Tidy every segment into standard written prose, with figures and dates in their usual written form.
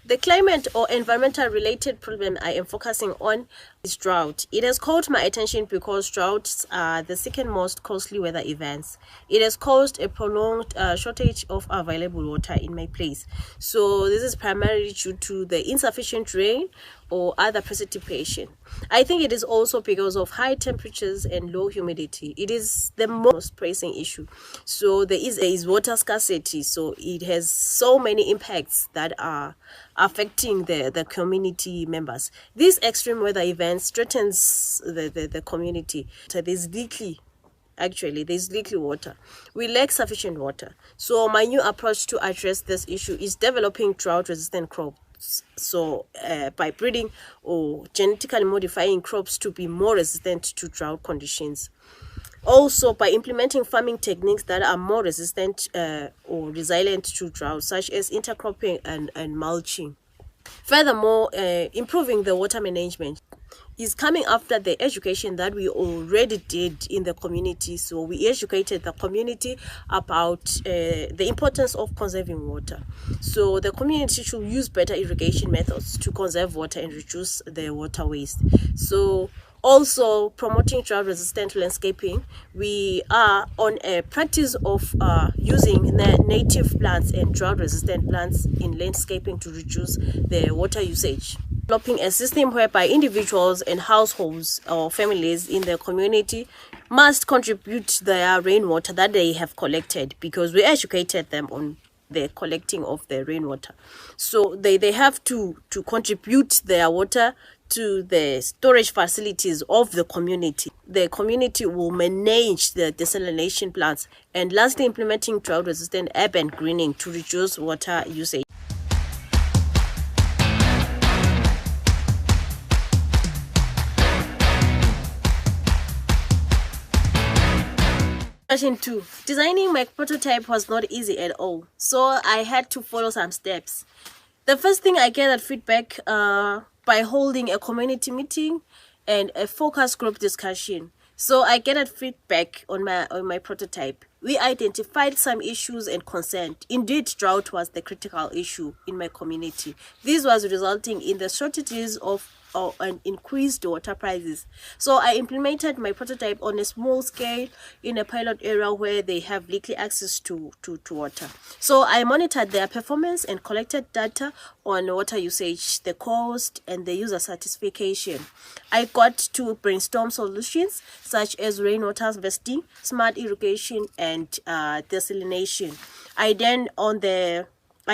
The climate or environmental related problem I am focusing on is drought. It has caught my attention because droughts are the second most costly weather events. It has caused a prolonged shortage of available water in my place. So this is primarily due to the insufficient rain or other precipitation. I think it is also because of high temperatures and low humidity. It is the most pressing issue. So there is water scarcity. So it has so many impacts that are affecting the community members. These extreme weather events threatens the community. So there's little water. We lack sufficient water. So my new approach to address this issue is developing drought-resistant crops. So by breeding or genetically modifying crops to be more resistant to drought conditions. Also by implementing farming techniques that are more resistant or resilient to drought, such as intercropping and mulching. Furthermore, improving the water management is coming after the education that we already did in the community. So we educated the community about the importance of conserving water. So the community should use better irrigation methods to conserve water and reduce the water waste. So also promoting drought-resistant landscaping, we are on a practice of using native plants and drought-resistant plants in landscaping to reduce the water usage. Developing a system whereby individuals and households or families in the community must contribute their rainwater that they have collected, because we educated them on the collecting of the rainwater. So they have to contribute their water to the storage facilities of the community. The community will manage the desalination plants, and lastly implementing drought-resistant urban greening to reduce water usage. Question 2. Designing my prototype was not easy at all, so I had to follow some steps. The first thing, I gathered feedback by holding a community meeting and a focus group discussion. So I gathered feedback on my prototype. We identified some issues and concerns. Indeed, drought was the critical issue in my community. This was resulting in the shortages of and increased water prices. So I implemented my prototype on a small scale in a pilot area where they have little access to water. So I monitored their performance and collected data on water usage, the cost, and the user satisfaction. I got to brainstorm solutions such as rainwater harvesting, smart irrigation, and desalination. I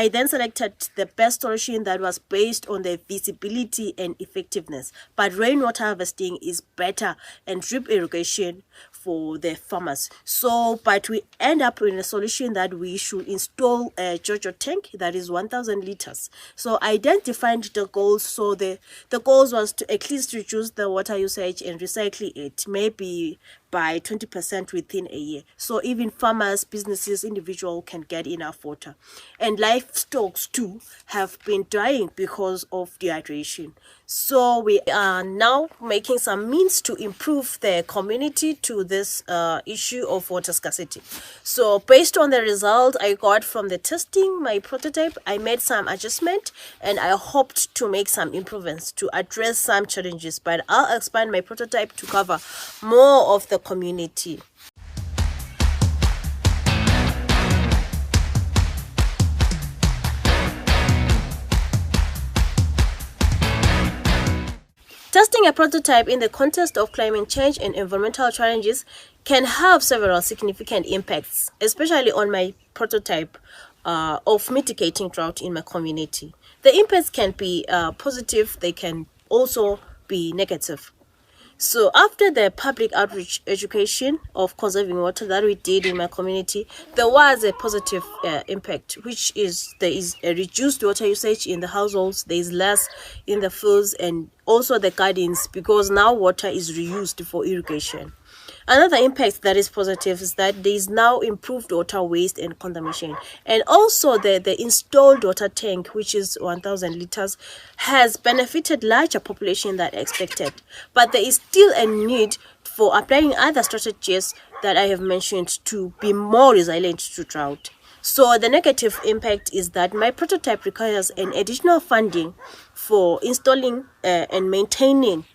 then selected the best solution that was based on the feasibility and effectiveness. But rainwater harvesting is better, and drip irrigation for the farmers. So, but we end up in a solution that we should install a JoJo tank that is 1,000 liters. So I then defined the goals. So the goals was to at least reduce the water usage and recycle it, maybe by 20% within a year. So even farmers, businesses, individuals can get enough water. And livestock too have been dying because of dehydration. So we are now making some means to improve the community to this issue of water scarcity. So based on the result I got from the testing my prototype, I made some adjustment and I hoped to make some improvements to address some challenges, but I'll expand my prototype to cover more of the community. Testing a prototype in the context of climate change and environmental challenges can have several significant impacts, especially on my prototype of mitigating drought in my community. The impacts can be positive, they can also be negative. So after the public outreach education of conserving water that we did in my community, there was a positive impact, which is there is a reduced water usage in the households, there is less in the fields and also the gardens, because now water is reused for irrigation. Another impact that is positive is that there is now improved water waste and contamination, and also the installed water tank, which is 1,000 liters, has benefited larger population than expected. But there is still a need for applying other strategies that I have mentioned to be more resilient to drought. So the negative impact is that my prototype requires an additional funding for installing and maintaining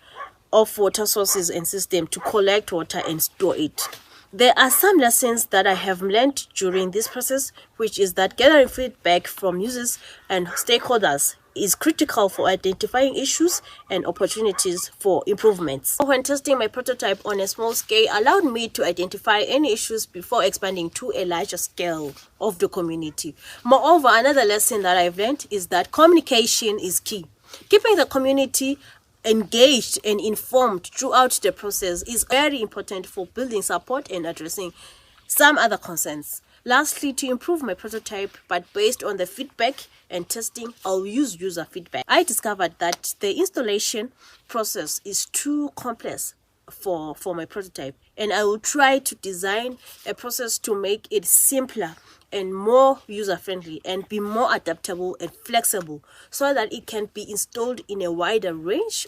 of water sources and system to collect water and store it. There are some lessons that I have learned during this process, which is that gathering feedback from users and stakeholders is critical for identifying issues and opportunities for improvements. When testing my prototype on a small scale allowed me to identify any issues before expanding to a larger scale of the community. Moreover, another lesson that I've learned is that communication is key. Keeping the community engaged and informed throughout the process is very important for building support and addressing some other concerns. Lastly, to improve my prototype, but based on the feedback and testing, I'll use user feedback. I discovered that the installation process is too complex for my prototype, and I will try to design a process to make it simpler and more user-friendly and be more adaptable and flexible so that it can be installed in a wider range